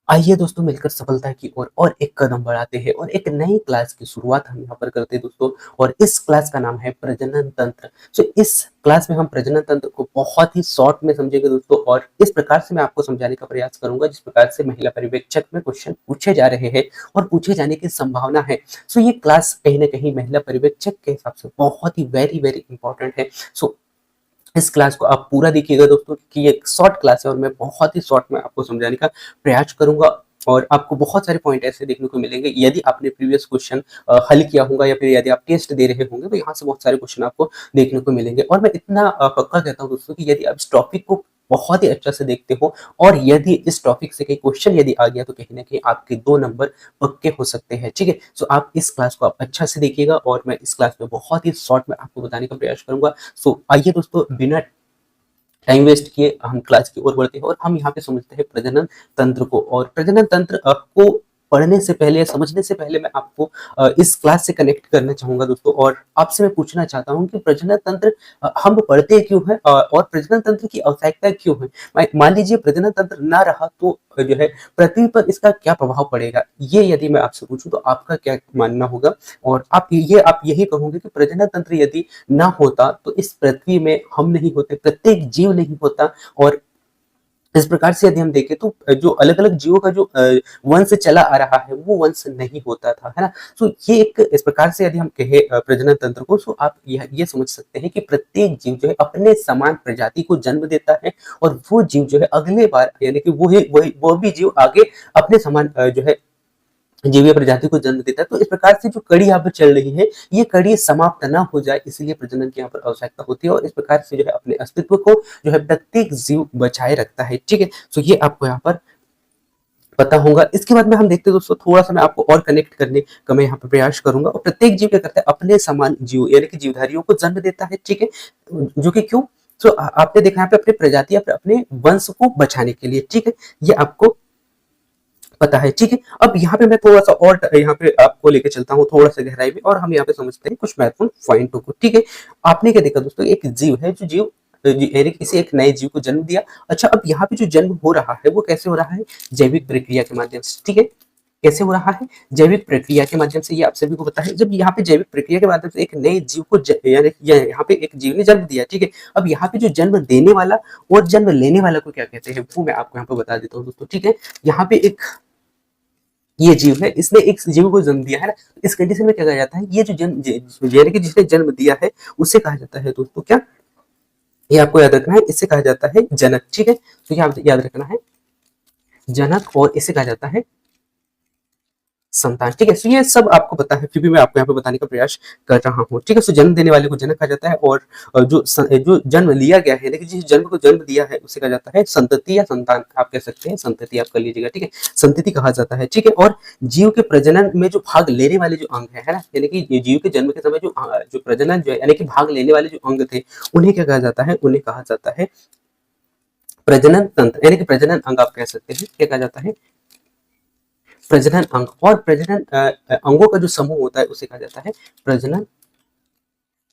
आइए दोस्तों मिलकर सफलता की ओर और एक कदम बढ़ाते हैं और एक नई क्लास की शुरुआत हम यहाँ पर करते हैं दोस्तों। और इस क्लास का नाम है प्रजनन तंत्र। इस क्लास में हम प्रजनन तंत्र को बहुत ही शॉर्ट में समझेंगे दोस्तों, और इस प्रकार से मैं आपको समझाने का प्रयास करूंगा जिस प्रकार से महिला पर्यवेक्षक में क्वेश्चन पूछे जा रहे हैं और पूछे जाने की संभावना है। ये क्लास कहीं ना कहीं महिला पर्यवेक्षक के हिसाब से बहुत ही वेरी वेरी इंपॉर्टेंट है। इस क्लास को आप पूरा देखिएगा दोस्तों, कि ये एक शॉर्ट क्लास है और मैं बहुत ही शॉर्ट में आपको समझाने का प्रयास करूंगा। और आपको बहुत सारे पॉइंट ऐसे देखने को मिलेंगे यदि आपने प्रीवियस क्वेश्चन हल किया होगा या फिर यदि आप टेस्ट दे रहे होंगे, तो यहाँ से बहुत सारे क्वेश्चन आपको देखने को मिलेंगे। और मैं इतना पक्का कहता हूँ दोस्तों कि यदि आप इस टॉपिक को बहुत ही अच्छा से देखते हो और यदि इस टॉपिक से कोई क्वेश्चन यदि आ गया, तो कहीं ना कहीं आपके 2 नंबर पक्के हो सकते हैं। ठीक है, आप इस क्लास को आप अच्छा से देखिएगा और मैं इस क्लास में बहुत ही शॉर्ट में आपको बताने का प्रयास करूंगा। आइए दोस्तों, बिना टाइम वेस्ट किए हम क्लास की ओर बढ़ते हैं और हम यहाँ पे समझते हैं प्रजनन तंत्र को। और प्रजनन तंत्र को पढ़ने से पहले या समझने से पहले मैं आपको इस क्लास से कनेक्ट करना चाहूंगा दोस्तों, और आपसे मैं पूछना चाहता हूँ कि प्रजनन तंत्र हम पढ़ते क्यों हैं, और प्रजनन तंत्र की आवश्यकता क्यों है। मान लीजिए प्रजनन तंत्र ना रहा तो जो है पृथ्वी पर इसका क्या प्रभाव पड़ेगा, ये यदि मैं आपसे पूछूं तो आपका क्या मानना होगा। और आप यही कहोगे कि प्रजनन तंत्र यदि ना होता तो इस पृथ्वी में हम नहीं होते, प्रत्येक जीव नहीं होता। और इस प्रकार से यदि हम देखें तो जो अलग अलग जीवों का जो वंश चला आ रहा है वो वंश नहीं होता था, है ना। ये एक इस प्रकार से यदि हम कहें प्रजनन तंत्र को, आप ये समझ सकते हैं कि प्रत्येक जीव जो है अपने समान प्रजाति को जन्म देता है, और वो जीव जो है अगले बार यानी कि वो भी जीव आगे अपने समान जो है जीवीय प्रजाति को जन्म देता है। तो इस प्रकार से जो कड़ी यहाँ पर चल रही है, ये कड़ी समाप्त ना हो जाए, इसलिए प्रजनन की यहाँ पर आवश्यकता होती है। और इस प्रकार से जो है अपने अस्तित्व को जो है प्रत्येक जीव बचाए रखता है। ठीक है, ये आपको यहाँ पर पता होगा। इसके बाद में हम देखते हैं दोस्तों, थोड़ा सा मैं आपको और कनेक्ट करने का मैं यहाँ पर प्रयास करूंगा। और प्रत्येक जीव क्या करता है, अपने समान जीव यानी कि जीवधारियों को जन्म देता है। ठीक है, जो कि क्यों, आपने देखा यहाँ पे अपनी प्रजाति या अपने वंश को बचाने के लिए। ठीक है, ये आपको पता है। ठीक है, अब यहाँ पे मैं थोड़ा सा और यहाँ पे आपको लेके चलता हूँ थोड़ा सा गहराई में, और हम यहाँ पे समझते हैं कुछ महत्वपूर्ण पॉइंटों को। ठीक है, आपने क्या देखा दोस्तों, एक जीव है, जो जीव यानी किसी एक नए जीव को जन्म दिया। अच्छा, अब यहाँ पे जो जन्म हो रहा है वो कैसे हो रहा है, जैविक प्रक्रिया के माध्यम से। ठीक है, कैसे हो रहा है, जैविक प्रक्रिया के माध्यम से। ये आप सभी को पता है, जब यहाँ पे जैविक प्रक्रिया के माध्यम से एक नए जीव को यानी यहाँ पे एक जीव ने जन्म दिया। ठीक है, अब यहाँ पे जो जन्म देने वाला और जन्म लेने वाला को क्या कहते हैं, वो मैं आपको यहाँ पे बता देता हूँ दोस्तों। ठीक है, यहाँ पे एक ये जीव है, इसने एक जीव को जन्म दिया है ना। इस कंडीशन में क्या कहा जाता है, ये जो जन्म यानी कि जिसने जन्म दिया है उसे कहा जाता है दोस्तों क्या, ये आपको याद रखना है, इसे कहा जाता है जनक। ठीक है, ये आप याद रखना है, जनक, और इसे कहा जाता है संतान। ठीक है, ये सब आपको पता है, फिर भी मैं आपको यहाँ पे बताने का प्रयास कर रहा हूँ। ठीक है, जन्म देने वाले को जनक कहा जाता है, और जो जन्म लिया गया है, लेकिन जिस जन्म को जन्म दिया है उसे कहा जाता है संतति या संतान, आप कह सकते हैं, संतति आप कर लीजिएगा। ठीक है, संतति कहा जाता है। ठीक है, और जीव के प्रजनन में जो भाग लेने वाले जो अंग है ना, यानी कि जीव के जन्म के समय जो प्रजनन जो है यानी कि भाग लेने वाले जो अंग थे, उन्हें क्या कहा जाता है, उन्हें कहा जाता है प्रजनन तंत्र, यानी कि प्रजनन अंग आप कह सकते हैं। क्या कहा जाता है, प्रजनन अंग। और प्रजनन अंगों का जो समूह होता है उसे कहा जाता है प्रजनन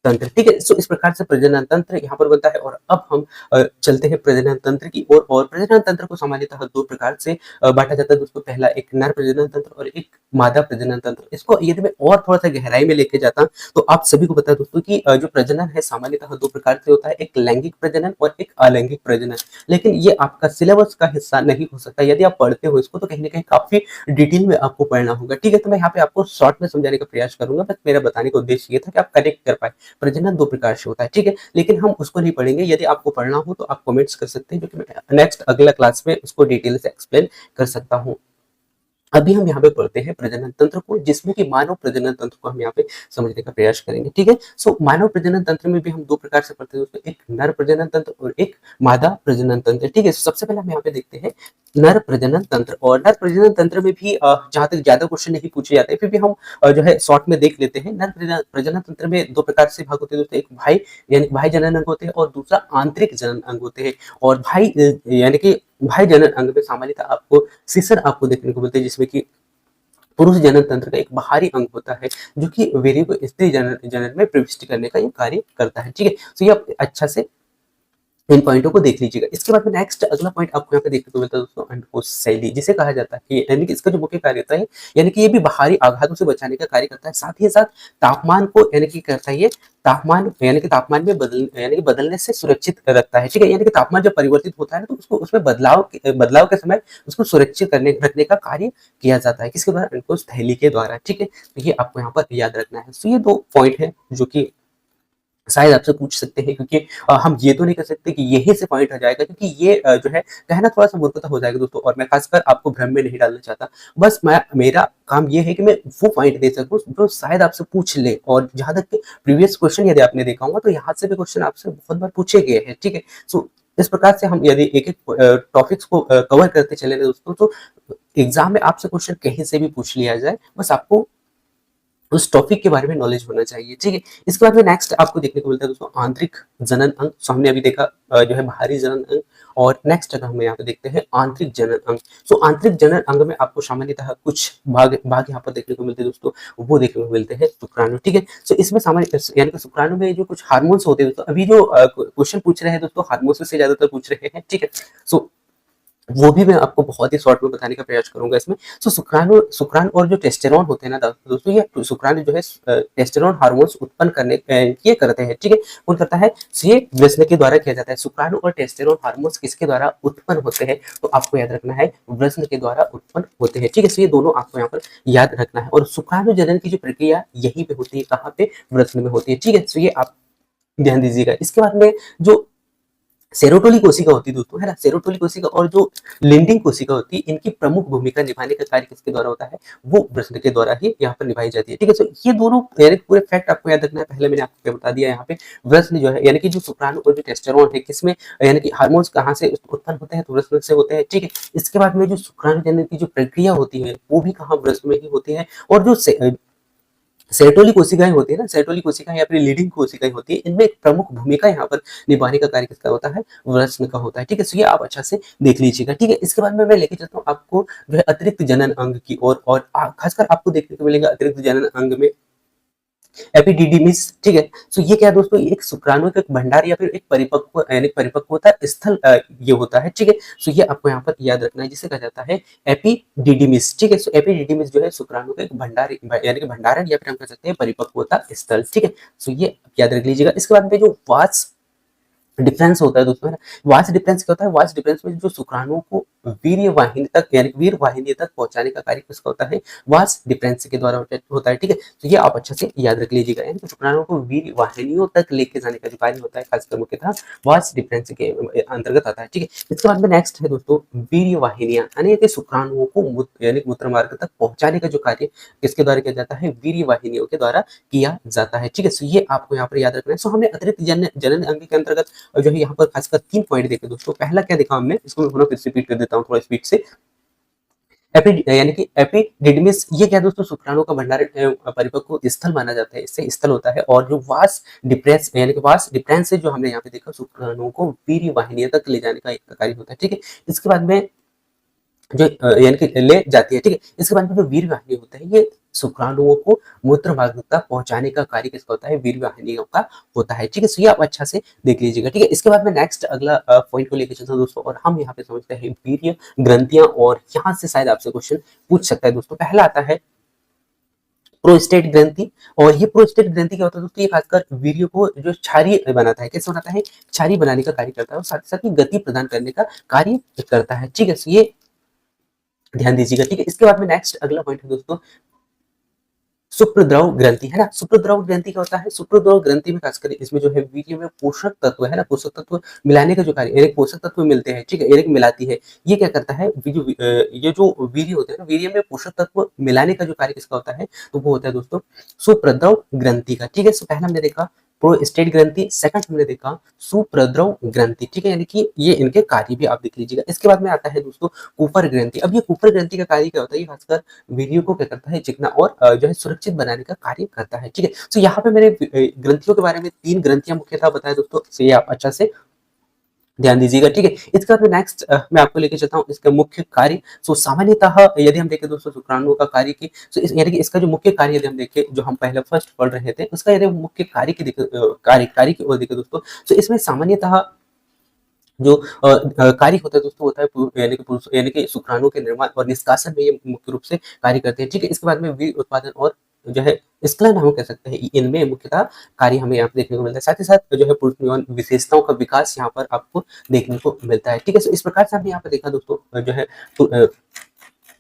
तंत्र। ठीक है, इस प्रकार से प्रजनन तंत्र यहाँ पर बनता है। और अब हम चलते हैं प्रजनन तंत्र की ओर। और प्रजनन तंत्र को सामान्यतः 2 प्रकार से बांटा जाता है दोस्तों। पहला एक नर प्रजनन तंत्र और एक मादा प्रजनन तंत्र। इसको यदि मैं और थोड़ा सा गहराई में लेके जाता तो आप सभी को पता है दोस्तों कि जो प्रजनन है सामान्यतः 2 प्रकार से होता है, एक लैंगिक प्रजनन और एक अलैंगिक प्रजनन। लेकिन ये आपका सिलेबस का हिस्सा नहीं हो सकता, यदि आप पढ़ते हो इसको तो कहीं ना कहीं काफी डिटेल में आपको पढ़ना होगा। ठीक है, तो मैं यहाँ पे आपको शॉर्ट में समझाने का प्रयास करूंगा, बस मेरा बताने का उद्देश्य ये था कि आप कनेक्ट कर पाए। प्रजनन 2 प्रकार से होता है। ठीक है, लेकिन हम उसको नहीं पढ़ेंगे। यदि आपको पढ़ना हो तो आप कमेंट्स कर सकते हैं, जो कि मैं नेक्स्ट अगला क्लास में उसको डिटेल से एक्सप्लेन कर सकता हूँ। अभी हम यहाँ पे पढ़ते हैं प्रजनन तंत्र को, जिसमें कि मानव प्रजनन तंत्र को हम यहाँ पे समझने का प्रयास करेंगे। ठीक है, मानव प्रजनन तंत्र में भी हम 2 प्रकार से पढ़ते हैं दोस्तों, एक नर प्रजनन तंत्र और एक मादा प्रजनन तंत्र। ठीक है, सबसे पहले हम यहाँ पे देखते हैं नर प्रजनन तंत्र। और नर प्रजनन तंत्र में भी जहाँ तक ज्यादा क्वेश्चन नहीं पूछे जाते, फिर भी हम जो है शॉर्ट में देख लेते हैं। नर प्रजनन तंत्र में 2 प्रकार से भाग होते हैं दोस्तों, एक भाई यानी भाई जनन अंग होते हैं और दूसरा आंतरिक जनन अंग होते हैं। और भाई यानी कि भाई जनन अंग में सामान्यतः आपको सीसर आपको देखने को मिलते हैं, जिसमें कि पुरुष जनन तंत्र का एक बाहरी अंग होता है, जो कि वीर्य को स्त्री जनन जनन में प्रविष्ट करने का ये कार्य करता है। ठीक है, ये आप अच्छा से इन पॉइंटों को देख लीजिएगा। इसके बाद में नेक्स्ट अगला पॉइंट आपको यहाँ पे देखने को मिलता है दोस्तों अंडकोश शैली, जिसे कहा जाता है कि यानी कि इसका जो मुख्य कार्य होता है, यानी कि ये भी बाहरी आघातों से बचाने का कार्य करता है। साथ ही साथ तापमान को यानी कि करता है ये तापमान यानी कि तापमान में यानी कि बदलने से सुरक्षित रखता है। ठीक है, यानी कि तापमान जब परिवर्तित होता है ना, तो उसको उसमें बदलाव के समय उसको सुरक्षित करने रखने का कार्य किया जाता है। किसके द्वारा? अंडकोश थैली के द्वारा। ठीक है, तो ये आपको यहाँ पर याद रखना है। तो ये दो पॉइंट है जो कि शायद आपसे पूछ सकते हैं, क्योंकि हम ये तो नहीं कर सकते कि यही से पॉइंट आ जाएगा, क्योंकि ये जो है कहना थोड़ा-सा मूर्खता हो जाएगा दोस्तों, और मैं खासकर आपको भ्रम में नहीं डालना चाहता। बस मेरा काम ये है कि मैं वो पॉइंट दे सकूँ जो शायद आपसे पूछ ले, और जहाँ तक कि प्रीवियस क्वेश्चन यदि आपने देखा होगा तो यहाँ से भी क्वेश्चन आपसे बहुत बार पूछे गए हैं। ठीक है? सो इस प्रकार से हम यदि एक-एक टॉपिक्स को कवर करते चले गए दोस्तों, तो एग्ज़ाम में आपसे क्वेश्चन कहीं से भी पूछ लिया जाए, बस आपको उस टॉपिक के बारे में नॉलेज होना चाहिए। ठीक है, इसके बाद में नेक्स्ट आपको देखने को मिलता है दोस्तों आंतरिक जनन अंग। सो हमने अभी देखा जो है बाहरी जनन अंग, और नेक्स्ट अगर हम यहाँ पे देखते हैं आंतरिक जनन अंग। सो आंतरिक जनन अंग में आपको सामान्यतः कुछ भाग भाग यहाँ पर देखने को मिलते हैं दोस्तों, वो देखने को मिलते हैं शुक्राणु। ठीक है, सो इसमें सामान्य यानी कि शुक्राणु में जो कुछ हार्मोन्स होते हैं दोस्तों, अभी जो क्वेश्चन पूछ रहे हैं दोस्तों हार्मोन्स से ज्यादातर पूछ रहे हैं। ठीक है, सो वो भी मैं आपको बहुत ही शॉर्ट में बताने का प्रयास करूंगा इसमें। सो शुक्राणु और जो टेस्टेरोन होते हैं ना दोस्तों, ये शुक्राणु जो है टेस्टेरोन हार्मोन्स उत्पन्न करने ये करते हैं। ठीक है, कौन करता है? ये वृषण के द्वारा किया जाता है। शुक्राणु और टेस्टेरोन हार्मोन्स किसके द्वारा उत्पन्न होते हैं? तो आपको याद रखना है वृषण के द्वारा उत्पन्न होते हैं। ठीक है, सो ये दोनों आपको यहाँ पर याद रखना है, और शुक्राणु जनन की जो प्रक्रिया यहीं पे होती है, कहाँ पे? वृषण में होती है। ठीक है, सो ये आप ध्यान दीजिएगा। इसके बाद में जो सेरोटोनिक कोशिका होती है दोस्तों, है ना, सेरोटोनिक कोशिका और जो लिंडिंग कोशिका होती है, इनकी प्रमुख भूमिका निभाने का कार्य किसके द्वारा होता है? वो वृषण के द्वारा ही यहाँ पर निभाई जाती है। ठीक है, तो ये दोनों यानी पूरे फैक्ट आपको याद रखना है। पहले मैंने आपको क्या बता दिया यहाँ पे, वृषण जो है यानी कि जो शुक्राणु और जो टेस्टोस्टेरोन है, किसमें यानी कि हार्मोन्स कहाँ से उत्पन्न होते हैं? तो वृषण से होते हैं। ठीक है, इसके बाद में जो शुक्राणु जनन की जो प्रक्रिया होती है, वो भी कहाँ? वृषण में ही होती है। और जो सेरोटोनिक कोशिकाएं होती है ना, सेरोटोनिक कोशिकाएं या फिर लीडिंग कोशिकाएं होती है, इनमें एक प्रमुख भूमिका यहाँ पर निभाने का कार्य किसका होता है? वृषण का होता है। ठीक है, सो ये आप अच्छा से देख लीजिएगा। ठीक है, इसके बाद में मैं लेके चलता हूँ आपको जो है अतिरिक्त जनन अंग की ओर, और खासकर आपको देखने को मिलेगा अतिरिक्त जनन अंग में एपिडिडिमिस। ठीक है, सो ये क्या है दोस्तों? ये एक शुक्राणु का एक भंडार या फिर एक परिपक्व यानी परिपक्वता स्थल ये होता है। ठीक है, सो ये आपको यहाँ पर याद रखना है, जिसे कहा जाता है एपिडिडिमिस। ठीक है, सो एपिडिडिमिस जो है शुक्राणु का एक भंडार यानी कि भंडारण, या फिर हम कह सकते हैं परिपक्वता स्थल। ठीक है, सो ये याद रख लीजिएगा। इसके बाद में जो वास डिफरेंस होता है दोस्तों, है ना, वास डिफरेंस क्या होता है? वास डिफरेंस में जो शुक्राणुओं को वीर्य वाहिनी तक यानी वीर वाहिनी तक पहुंचाने का कार्य किसका होता है? वास डिफरेंस के द्वारा होता है। ठीक है, तो ये आप अच्छे से याद रख लीजिएगा, यानी कि शुक्राणुओं को वीर वाहिनियों तक लेके जाने का जो कार्य होता है, खासकर मुख्यतः वास डिफरेंस के अंतर्गत आता है। ठीक है, इसके बाद में नेक्स्ट है दोस्तों वीर्य वाहिनियां, यानी कि शुक्राणुओं को यानी मूत्र मार्ग तक पहुंचाने का जो कार्य किसके द्वारा किया जाता है? वीर्य वाहिनियों के द्वारा किया जाता है। ठीक है, सो ये आपको यहाँ पर याद रखना है। सो हमने अतिरिक्त जनन अंग के अंतर्गत और जो है यहाँ पर खासकर 3 पॉइंट देखे दोस्तों। पहला क्या देखा हमने, इसको मैं पुनः फिर से रिपीट कर देता हूँ थोड़ा स्पीड से। यानी कि एपिडिडमिस, ये क्या दोस्तों? शुक्राणु का भंडारण परिपक्व स्थल माना जाता है, इससे स्थल होता है। और जो वास डिफरेंस यानी कि वास डिफरेंस से जो हमने यहाँ पे देखा, शुक्राणुओं को वीर्य वाहिनियों तक ले जाने का एक कार्य होता है। ठीक है, इसके बाद में जो यानी कि ले जाती है। ठीक है, इसके बाद में जो वीर्य वाहिनी होता है, ये शुक्राणुओं को मूत्र मार्ग तक पहुंचाने का कार्य किसका होता है? वीर्य वाहिनियों का होता है। ठीक है, सो ये आप अच्छा से देख लीजिएगा। ठीक है, इसके बाद में नेक्स्ट अगला पॉइंट को लेकर चलते हैं दोस्तों, और हम यहाँ पे समझते हैं वीर्य ग्रंथियां, और यहाँ से शायद आपसे क्वेश्चन पूछ सकता है दोस्तों। पहला आता है प्रोस्टेट ग्रंथि, और ये प्रोस्टेट ग्रंथि क्या होता है दोस्तों? ये खासकर वीर्य को जो क्षारीय बनाता है। कैसे बनाता है? क्षारीय बनाने का कार्य करता है, और साथ ही साथ ही गति प्रदान करने का कार्य करता है। ठीक है, सो ये ध्यान दीजिएगा। ठीक है, इसके बाद में नेक्स्ट अगला पॉइंट है दोस्तों सुप्रद्रव ग्रंथि, है ना। सुप्रद्रव ग्रंथि क्या होता है? सुप्रद्रव ग्रंथि में खासकर इसमें जो है वीर्य में पोषक तत्व है ना, पोषक तत्व मिलाने का जो कार्य, यानी पोषक तत्व मिलते हैं। ठीक है, यानी कि मिलाती है। ये क्या करता है? ये जो वीर्य होते हैं ना, वीर्य में पोषक तत्व मिलाने का जो कार्य किसका होता है? तो वो होता है दोस्तों सुप्रद्रव ग्रंथि का। ठीक है, सो पहला हमने देखा प्रोस्टेट ग्रंथि, सेकंड हमने देखा सुप्रद्रव ग्रंथि। ठीक है, यानी कि ये इनके कार्य भी आप देख लीजिएगा। इसके बाद में आता है दोस्तों कूपर ग्रंथि। अब ये कूपर ग्रंथि का कार्य क्या होता है? ये खासकर वीडियो को क्या करता है? चिकना और जो है सुरक्षित बनाने का कार्य करता है। ठीक है, तो यहाँ पे मैंने ग्रंथियों के बारे में 3 ग्रंथियां मुख्यतः बताया दोस्तों, तो ये आप अच्छा से ध्यान दीजिएगा। ठीक है, इसके बाद में नेक्स्ट मैं आपको लेके चलता हूँ इसका मुख्य कार्य। सो सामान्यतः यदि हम देखें दोस्तों शुक्राणुओं का कार्य की, तो यानी कि इसका जो मुख्य कार्य यदि हम देखें, जो हम पहले फर्स्ट पढ़ रहे थे, उसका यदि मुख्य कार्य की कार्य की ओर देखें दोस्तों, तो इसमें सामान्यतः जो कार्य होता है दोस्तों होता है यानी कि पुरुष यानी कि शुक्राणु के निर्माण और निष्कासन में ये मुख्य रूप से कार्य करते हैं। ठीक है, इसके बाद में वीर्य उत्पादन और जो है स्खलन हम कह सकते हैं, इनमें मुख्यतः कार्य हमें यहाँ पे देखने को मिलता है। साथ ही साथ जो है पुरुष में यौन विशेषताओं का विकास यहाँ पर आपको देखने को मिलता है। ठीक है, तो इस प्रकार से हमने यहाँ पे देखा दोस्तों जो है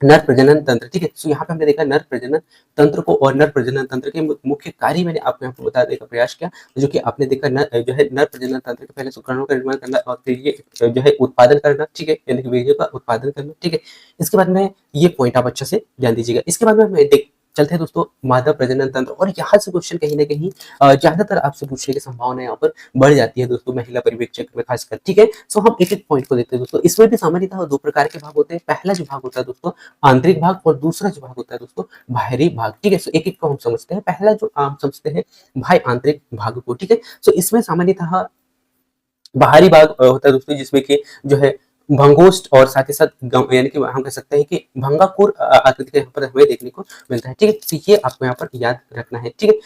नर प्रजनन तंत्र। ठीक है, तो यहाँ पे हमने देखा नर प्रजनन तंत्र को और नर प्रजनन तंत्र के मुख्य कार्य मैंने आपको यहाँ पे बताने का प्रयास किया, जो कि आपने देखा जो है नर प्रजनन तंत्र के पहले शुक्राणु का निर्माण करना और फिर ये जो है उत्पादन करना। ठीक है, यानी कि वीर्य का उत्पादन करना। ठीक है, इसके बाद में ये पॉइंट आप अच्छे से ध्यान दीजिएगा। इसके बाद में हम देख चलते हैं दोस्तों मादा प्रजनन तंत्र, और यहाँ से क्वेश्चन कहीं ना कहीं ज्यादातर आपसे पूछने की संभावना यहाँ पर बढ़ जाती है दोस्तों, महिला परिवेक्षक में खासकर। ठीक है, सो हम एक एक पॉइंट को देखते हैं दोस्तों। इसमें भी सामान्यतः दो प्रकार के भाग होते हैं। पहला जो भाग होता है दोस्तों आंतरिक भाग, और दूसरा जो भाग होता है दोस्तों बाहरी भाग। ठीक है, सो एक एक को हम समझते हैं। पहला जो हम समझते हैं भाई आंतरिक भाग को। ठीक है, सो इसमें सामान्यतः बाहरी भाग होता है दोस्तों, जिसमें कि जो है भंगोष्ठ और साथ ही साथ यानी कि हम कह सकते हैं कि भंगाकुर आकृति का यहाँ पर हमें देखने को मिलता है। ठीक है, तो ये आपको यहाँ पर याद रखना है। ठीक है,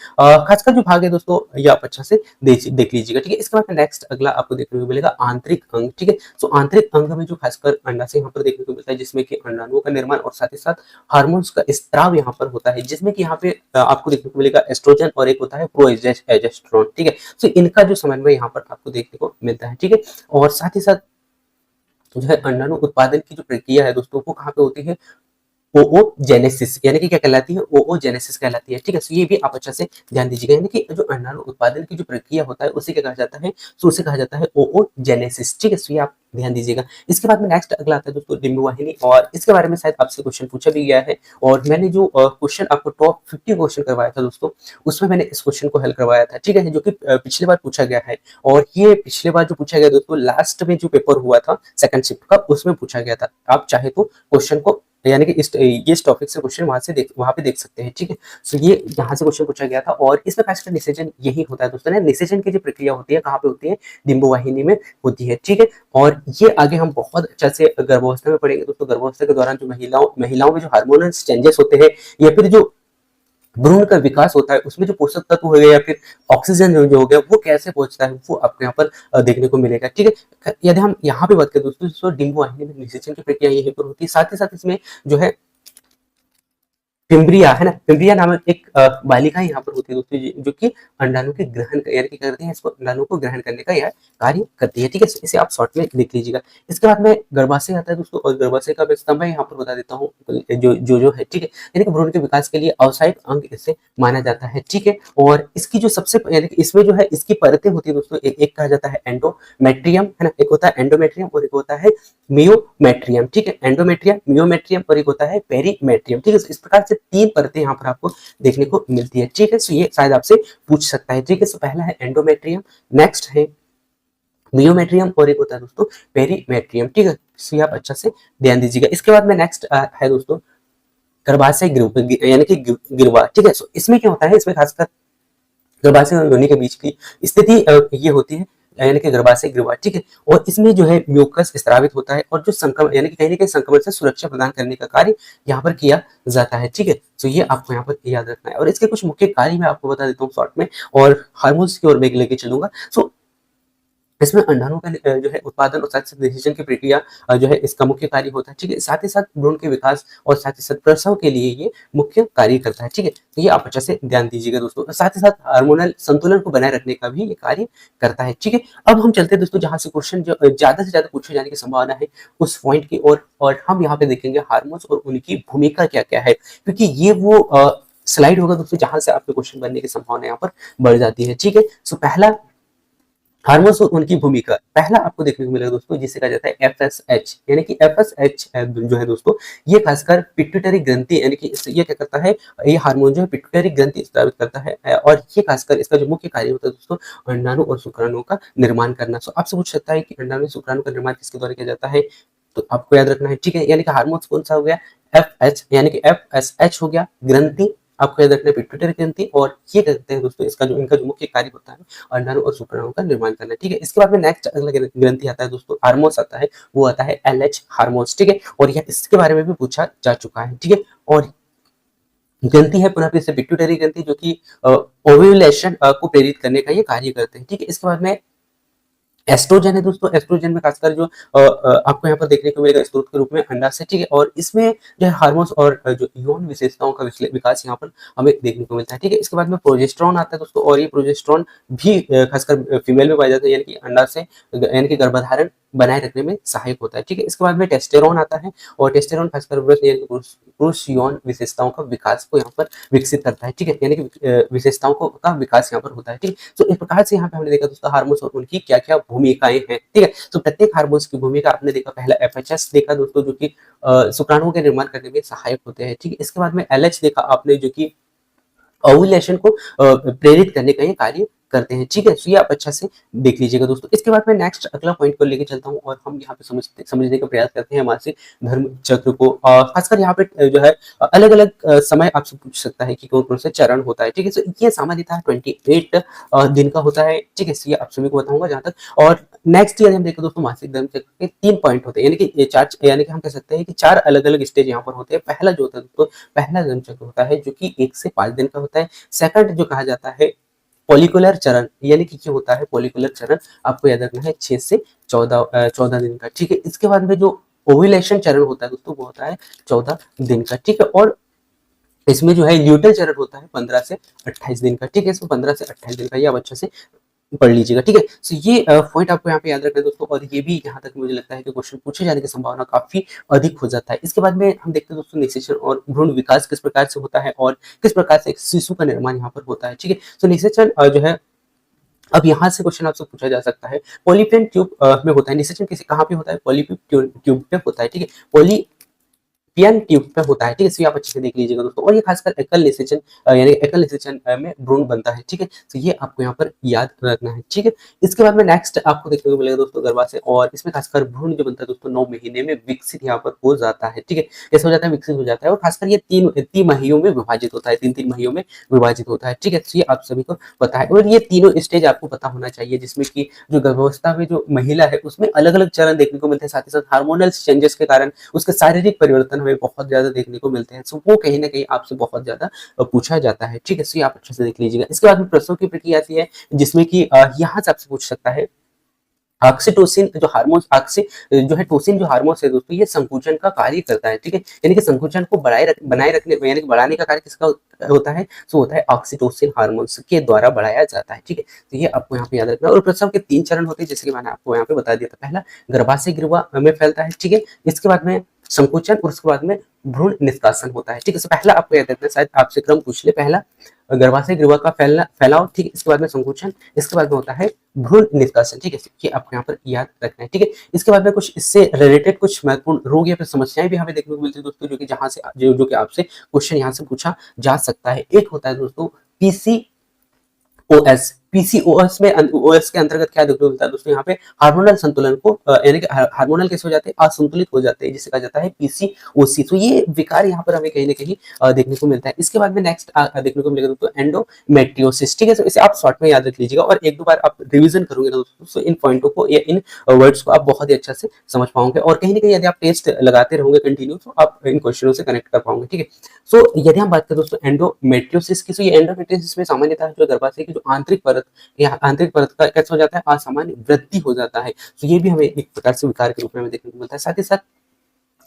खासकर जो भाग है दोस्तों ये आप अच्छा से देख लीजिएगा। ठीक है, इसके बाद नेक्स्ट अगला आपको देखने को मिलेगा आंतरिक अंग। ठीक है, सो आंतरिक अंग में जो खासकर अंडा से यहाँ पर देखने को मिलता है, जिसमें कि अंडाणुओं का निर्माण और साथ ही साथ हार्मोन्स का स्त्राव यहाँ पर होता है, जिसमें कि यहाँ पे आपको देखने को मिलेगा एस्ट्रोजन और एक होता है प्रोजेस्टेरोन। ठीक है, सो इनका जो समन्वय यहाँ पर आपको देखने को मिलता है। ठीक है, और साथ ही साथ जो है अंडाणु उत्पादन की जो प्रक्रिया है दोस्तों वो कहाँ पे होती है, ओओजेनेसिस, यानी कि क्या कहलाती है, ओओजेनेसिस कहलाती है। ठीक है, सो ये भी आप अच्छा से ध्यान दीजिएगा, यानी कि जो अंडाणु उत्पादन की जो प्रक्रिया होता है उसी क्या कहा जाता है, सो उसे कहा जाता है ओओजेनेसिस। ठीक है, सो ये आप ध्यान दीजिएगा। इसके बाद में नेक्स्ट अगला आता है दोस्तों डिंबु वाहिनी, और इसके बारे में शायद आपसे क्वेश्चन पूछा भी गया है, और मैंने जो क्वेश्चन आपको टॉप 50 क्वेश्चन करवाया था दोस्तों, उसमें मैंने इस क्वेश्चन को हल करवाया था। ठीक है, जो कि पिछली बार पूछा गया है, और ये पिछले बार जो पूछा गया दोस्तों लास्ट में जो पेपर हुआ था सेकंड शिफ्ट का, उसमें पूछा गया था। आप चाहे तो क्वेश्चन को यानी कि इस टॉपिक से क्वेश्चन वहां पे देख सकते हैं। ठीक है, सो ये यहाँ से क्वेश्चन पूछा गया था, और इसमें खासकर निषेचन यही होता है दोस्तों। निषेचन की जो प्रक्रिया होती है कहाँ पे होती है, डिंबु वाहिनी में होती है। ठीक है, और ये आगे हम बहुत अच्छा से गर्भावस्था में पढ़ेंगे दोस्तों। गर्भावस्था के दौरान जो महिलाओं में जो हार्मोनल चेंजेस होते हैं, या फिर जो भ्रूण का विकास होता है, उसमें जो पोषक तत्व हो गए या फिर ऑक्सीजन जो हो गया वो कैसे पहुंचता है, वो आपको यहाँ पर देखने को मिलेगा। ठीक है, यदि हम यहाँ पे बात करें दोस्तों डिंबु वाहिनी में निषेचन की प्रक्रिया यहीं पर होती है। साथ ही साथ इसमें जो है फिम्ब्रिया है ना, फिम्ब्रिया नामक एक बालिका यहाँ पर होती है दोस्तों, जो कि अंडाणु के ग्रहण यानी कि करते हैं, इसको अंडाणु को ग्रहण करने का यह कार्य करती है। ठीक है, इसे आप शॉर्ट में देख लीजिएगा। इसके बाद में गर्भाशय आता है दोस्तों, और गर्भाशय का स्तंभ मैं यहाँ पर बता देता हूँ जो है। ठीक है, यानी कि भ्रूण के विकास के लिए आवश्यक अंग इसे माना जाता है। ठीक है, और इसकी जो सबसे यानी कि इसमें जो है इसकी परतें होती है दोस्तों, एक कहा जाता है एंडोमेट्रियम है ना, एक होता है एंडोमेट्रियम और एक होता है मियोमेट्रियम। ठीक है, एंडोमेट्रियम, मियोमेट्रियम और एक होता है पेरीमेट्रियम। ठीक है, इस प्रकार से तीन परतें यहाँ पर आपको देखने को मिलती है। ठीक है, सो ये शायद आपसे पूछ सकता है। ठीक है, सो पहला है एंडोमेट्रियम, नेक्स्ट है मियोमेट्रियम और एक होता है दोस्तों पेरीमेट्रियम। ठीक है, सो ये आप अच्छा से ध्यान दीजिएगा। इसके बाद में नेक्स्ट है दोस्तों गर्भाशय यानी कि गिरवा। ठीक है, सो इसमें क्या होता है, इसमें खासकर गर्भाशय और योनि के बीच की स्थिति ये होती है, यानी कि गर्भाशय गिरवा। ठीक है, और इसमें जो है म्यूकस स्रावित होता है, और जो संक्रमण यानी कि कहीं ना कहीं संक्रमण से सुरक्षा प्रदान करने का कार्य यहाँ पर किया जाता है। ठीक है, तो ये आपको यहाँ पर याद रखना है, और इसके कुछ मुख्य कार्य मैं आपको बता देता हूँ शॉर्ट में, और हार्मोन्स की ओर मैं लेके चलूंगा। सो इसमें अंडाणु का जो है उत्पादन और साथ साथ निषेचन की प्रक्रिया जो है इसका मुख्य कार्य होता है। ठीक है, साथ ही साथ भ्रूण के विकास और साथ ही साथ प्रसव के लिए ये मुख्य कार्य करता है। ठीक है, तो ये आप अच्छा से ध्यान दीजिएगा दोस्तों। साथ ही साथ हार्मोनल संतुलन को बनाए रखने का भी ये कार्य करता है। ठीक है, अब हम चलते हैं दोस्तों जहां से क्वेश्चन जो ज्यादा से ज्यादा पूछे जाने की संभावना है उस पॉइंट की ओर, और हम यहाँ पे देखेंगे हार्मोन्स और उनकी भूमिका क्या क्या है, क्योंकि ये वो स्लाइड होगा दोस्तों जहां से आपके क्वेश्चन बनने की संभावना यहाँ पर बढ़ जाती है। ठीक है, सो पहला हार्मोन्स और उनकी भूमिका, पहला आपको देखने को मिलेगा दोस्तों जिसे कहा जाता है एफएसएच, यानी कि एफएसएच जो है दोस्तों ये खासकर पिट्यूटरी ग्रंथि यानी कि ये क्या करता है, ये हार्मोन जो है पिट्यूटरी ग्रंथि स्रावित करता है, और ये खासकर इसका जो मुख्य कार्य होता है दोस्तों अंडाणु और शुक्राणु का निर्माण करना। सो आपसे पूछ सकता है कि अंडाणु शुक्राणु का निर्माण किसके द्वारा किया जाता है, तो आपको याद रखना है। ठीक है, यानी कि हार्मोन्स कौन सा हो गया, एफ यानी कि एफएसएच हो गया, ग्रंथि आपको याद रखना है पिट्यूटरी ग्रंथि, और ये कहते हैं दोस्तों इसका जो इनका जो मुख्य कार्य होता है अंडाणु और शुक्राणु का निर्माण करना। ठीक है, इसके बाद में नेक्स्ट अगला ग्रंथि आता है दोस्तों हार्मोन्स आता है, वो आता है एलएच हार्मोन्स। ठीक है, और यह इसके बारे में भी पूछा जा चुका है। ठीक है, और ग्रंथि है पुनः फिर से पिट्यूटरी ग्रंथि जो कि ओव्यूलेशन को प्रेरित करने का ये कार्य करते हैं। ठीक है, इसके बाद में एस्ट्रोजन है दोस्तों। एस्ट्रोजन में खासकर जो आपको यहाँ पर देखने को मिलेगा स्रोत के रूप में अंडा से, ठीक है। और इसमें जो है हार्मोन्स और जो यौन विशेषताओं का विकास यहाँ पर हमें देखने को मिलता है, ठीक है। इसके बाद में प्रोजेस्टेरॉन आता है दोस्तों, और ये प्रोजेस्टेरॉन भी खासकर फीमेल में पाया जाता है, यानी कि अंडा से यानी कि गर्भधारण बनाए रखने में सहायक होता है, ठीक है। इसके बाद में टेस्टेरोन आता है, और टेस्टेरोन खासकर पुरुष यौन विशेषताओं का विकास को यहाँ पर विकसित करता है, ठीक है। यानी कि विशेषताओं को का विकास यहाँ पर होता है, ठीक है। तो इस प्रकार से यहाँ पे हमने देखा दोस्तों हार्मोन्स और उनकी क्या क्या भूमिकाएं हैं, ठीक है। तो प्रत्येक हार्मोन्स की भूमिका आपने देखा, पहला एफएचएस देखा दोस्तों, जो कि शुक्राणुओं के निर्माण करने में सहायक होते हैं, ठीक है। इसके बाद में एलएच देखा आपने, जो कि ओव्यूलेशन को प्रेरित करने का ये कार्य करते हैं, ठीक है। तो ये आप अच्छा से देख लीजिएगा दोस्तों। इसके बाद मैं नेक्स्ट अगला पॉइंट को लेके चलता हूँ, और हम यहाँ पे समझने का प्रयास करते हैं मासिक धर्म चक्र को। खासकर यहाँ पे जो है अलग अलग समय आपसे पूछ सकता है कि कौन कौन सा चरण होता है, ठीक है। तो ये सामान्यतः 28 दिन का होता है, ठीक है। ये आप सभी को बताऊंगा जहाँ तक। और नेक्स्ट ईयर हम देखें दोस्तों, मासिक धर्म चक्र के 3 पॉइंट होते हैं, यानी कि ये 4, यानी कि हम कह सकते हैं कि 4 अलग अलग स्टेज यहाँ पर होते हैं। पहला जो होता है दोस्तों, पहला धर्म चक्र होता है जो कि 1 से 5 दिन का होता है। सेकंड जो कहा जाता है फॉलिकुलर चरण, यानी कि क्या होता है फॉलिकुलर चरण, आपको याद रखना है 6 से 14 दिन का, ठीक है। इसके बाद में जो ओव्यूलेशन चरण होता है दोस्तों, वो होता है 14 दिन का, ठीक है। और इसमें जो है ल्यूटेल चरण होता है 15 से 28 दिन का, ठीक है। इसमें 15 से 28 दिन का, ये आप अच्छे से पढ़ लीजिएगा, ठीक है। सो ये पॉइंट आपको यहाँ पे याद रखना है दोस्तों, और ये भी यहाँ तक मुझे लगता है कि क्वेश्चन पूछे जाने की संभावना काफी अधिक हो जाता है। इसके बाद में हम देखते हैं दोस्तों निषेचन और भ्रूण विकास किस प्रकार से होता है, और किस प्रकार से एक शिशु का निर्माण यहाँ पर होता है, ठीक है। तो निषेचन जो है, अब यहाँ से क्वेश्चन आपसे पूछा जा सकता है, पॉलीपेन ट्यूब में होता है निषेचन, किसी कहाँ पे होता है, पॉलीपेन ट्यूब पे होता है, ठीक है। पॉली पियन ट्यूब पे होता है, ठीक है। इसलिए आप अच्छे से देख लीजिएगा दोस्तों। और ये खासकर एकल निषेचन यानी एकल निषेचन में भ्रूण बनता है, ठीक है। तो ये आपको यहाँ पर याद रखना है, ठीक है। इसके बाद में नेक्स्ट आपको देखने को मिलेगा दोस्तों गर्भाशय, और इसमें खासकर भ्रूण जो बनता है दोस्तों 9 महीने में विकसित यहाँ पर हो जाता है, ठीक है। कैसे हो जाता है, विकसित हो जाता है, और खासकर ये तीन महियों में विभाजित होता है, 3 महियों में विभाजित होता है, ठीक है। तो ये आप सभी को पता है, और ये तीनों स्टेज आपको पता होना चाहिए, जिसमें की जो गर्भावस्था में जो महिला है उसमें अलग अलग चरण देखने को मिलते हैं, साथ ही साथ हार्मोनल चेंजेस के कारण उसके शारीरिक परिवर्तन हमें बहुत ज्यादा देखने को मिलते हैं। सो वो कहीं ना कहीं आपसे बहुत ज्यादा पूछा जाता है, ठीक है। सो आप अच्छे से देख लीजिएगा। इसके बाद में प्रसव की प्रक्रिया आती है, जिसमें कि यहाँ से आपसे पूछ सकता है ऑक्सीटोसिन जो हार्मोन, ऑक्सी जो है टोसिन जो हार्मोन है दोस्तों, ये संकुचन का कार्य करता है, ठीक है। यानी कि संकुचन को बनाए रखने यानी कि बढ़ाने का कार्य किसका होता है, सो होता है ऑक्सीटोसिन हार्मोन्स के द्वारा बढ़ाया जाता है, ठीक है। तो ये आपको यहाँ पे याद रखना है। और प्रसव के 3 चरण होते हैं, जैसे कि मैंने आपको यहाँ पे बता दिया था। पहला गर्भाशय गिरवा में फैलता है, ठीक है। इसके बाद में संकुचन, और उसके बाद में भ्रूण निष्कासन होता है, ठीक है। पहला आपको याद रखना है, शायद आपसे क्रम पूछ ले, पहला गर्भाशय गिरवा का फैलाव, ठीक है। इसके बाद में संकुचन, इसके बाद में होता है भ्रूण निष्कासन, ठीक है। ये आपको यहाँ पर याद रखना है, ठीक है। इसके बाद में कुछ इससे रिलेटेड कुछ महत्वपूर्ण रोग या फिर समस्याएं भी हमें देखने को मिलती है दोस्तों, जो कि जहां से जो कि आपसे क्वेश्चन यहाँ से पूछा जा सकता है। एक होता है दोस्तों पीसी ओएस, पीसीओएस में ओएस के अंतर्गत क्या देखने को मिलता है दोस्तों, यहाँ पे हार्मोनल संतुलन को यानी कि हार्मोनल कैसे हो जाते हैं, असंतुलित हो जाते हैं, जिसे कहा जाता है पीसीओसी। तो ये विकार यहाँ पर हमें कहीं ना कहीं देखने को मिलता है। इसके बाद में नेक्स्ट देखने को मिलेगा दोस्तों एंडोमेट्रियोसिस, ठीक है। तो इसे आप शॉर्ट में याद रख लीजिएगा, और एक दो बार आप रिविजन करोगे ना दोस्तों, तो इन पॉइंटों को या इन वर्ड्स को आप बहुत ही अच्छा से समझ पाओगे, और कहीं ना कहीं यदि आप टेस्ट लगाते रहोगे कंटिन्यू, तो आप इन क्वेश्चनों से कनेक्ट कर पाओगे, ठीक है। सो यदि हम बात करें दोस्तों एंडोमेट्रियोसिस की, तो ये एंडोमेट्रियोसिस में सामान्यतः जो गर्भाशय की जो आंतरिक परत या आंतरिक परत का कैसे हो जाता है, असामान्य वृद्धि हो जाता है। तो ये भी हमें एक प्रकार से विकार के रूप में देखने को मिलता है। साथ ही साथ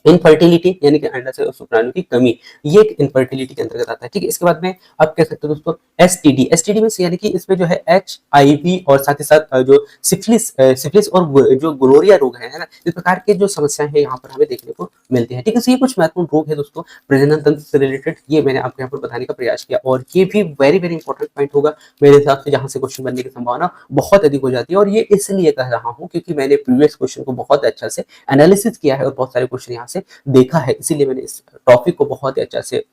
इनफर्टिलिटी यानी कि अंडाशय और शुक्राणु की कमी, ये एक इनफर्टिलिटी के अंतर्गत आता है, ठीक है। इसके बाद में आप कह सकते हो दोस्तों एसटीडी, एसटीडी में यानी कि इसमें जो है एचआईवी और साथ ही साथ जो सिफिलिस और जो गोनोरिया रोग है ना, इस प्रकार के जो समस्याएं हैं यहाँ पर हमें देखने को मिलती है, ठीक है। तो ये कुछ महत्वपूर्ण रोग है दोस्तों प्रजनन तंत्र से रिलेटेड, ये मैंने आपको यहाँ पर बताने का प्रयास किया, और ये भी वेरी वेरी इंपॉर्टेंट पॉइंट होगा मेरे हिसाब से, जहाँ से क्वेश्चन बनने की संभावना बहुत अधिक हो जाती है। और ये इसलिए कह रहा हूँ क्योंकि मैंने प्रीवियस क्वेश्चन को बहुत अच्छा से एनालिसिस किया है, और बहुत सारे क्वेश्चन यहाँ से देखा है, इसीलिए मैंने इस टॉपिक को बहुत ही अच्छा से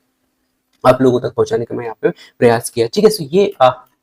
आप लोगों तक पहुंचाने का मैं यहाँ पे प्रयास किया, ठीक है। सो ये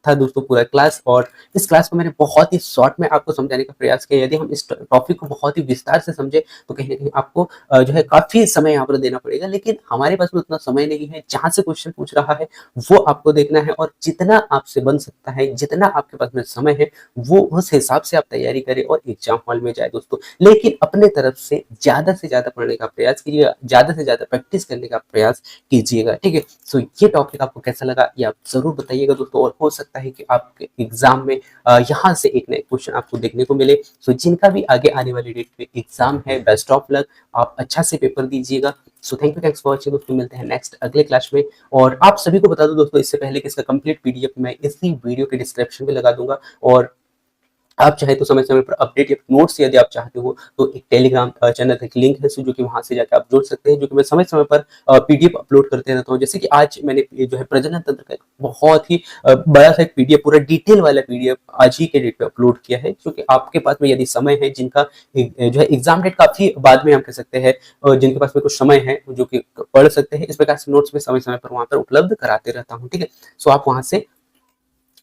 था दोस्तों पूरा क्लास, और इस क्लास को मैंने बहुत ही शॉर्ट में आपको समझाने का प्रयास किया। यदि हम इस टॉपिक को बहुत ही विस्तार से समझे, तो कहीं ना कहीं आपको जो है काफी समय यहाँ पर देना पड़ेगा, लेकिन हमारे पास में उतना समय नहीं है। जहां से क्वेश्चन पूछ रहा है वो आपको देखना है, और जितना आपसे बन सकता है, जितना आपके पास में समय है, वो उस हिसाब से आप तैयारी करें और एग्जाम हॉल में जाए दोस्तों। लेकिन अपने तरफ से ज्यादा पढ़ने का प्रयास कीजिएगा, ज्यादा से ज्यादा प्रैक्टिस करने का प्रयास कीजिएगा, ठीक है। सो ये टॉपिक आपको कैसा लगा, ये आप जरूर बताइएगा दोस्तों, और हो सकता सकता है कि आपके एग्जाम में यहाँ से एक नए क्वेश्चन आपको देखने को मिले। सो जिनका भी आगे आने वाली डेट पे एग्जाम है, बेस्ट ऑफ लक, आप अच्छा से पेपर दीजिएगा। सो thank you, thanks for watching दोस्तों, मिलते हैं नेक्स्ट अगले क्लास में। और आप सभी को बता दूं दोस्तों इससे पहले कि इसका कंप्लीट पीडीएफ मैं इसी वीडियो के डिस्क्रिप्शन में लगा दूंगा, और आप चाहे तो समय समय पर अपडेट या नोट्स यदि आप चाहते हो तो एक टेलीग्राम चैनल का एक लिंक है, जो कि वहां से जाकर आप जोड़ सकते हैं, जो कि मैं समय समय पर पीडीएफ अपलोड करते रहता हूँ। जैसे कि आज मैंने ये जो है प्रजनन तंत्र का एक बहुत ही बड़ा सा एक पीडीएफ, पूरा डिटेल वाला पीडीएफ आज ही के डेट पे अपलोड किया है, जो कि आपके पास में यदि समय है, जिनका जो है एग्जाम डेट काफी बाद में हम कह सकते हैं, जिनके पास में कुछ समय है जो कि पढ़ सकते हैं, इस प्रकार से नोट्स में समय समय पर वहां पर उपलब्ध कराते रहता हूँ। ठीक है, सो आप वहां से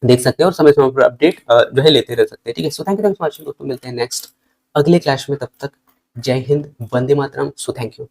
देख सकते हैं और समय समय पर अपडेट जो है लेते रह सकते हैं। ठीक है, सो thank you, thanks for watching दोस्तों, मिलते हैं नेक्स्ट अगले क्लास में। तब तक जय हिंद, वंदे मातरम। So thank you.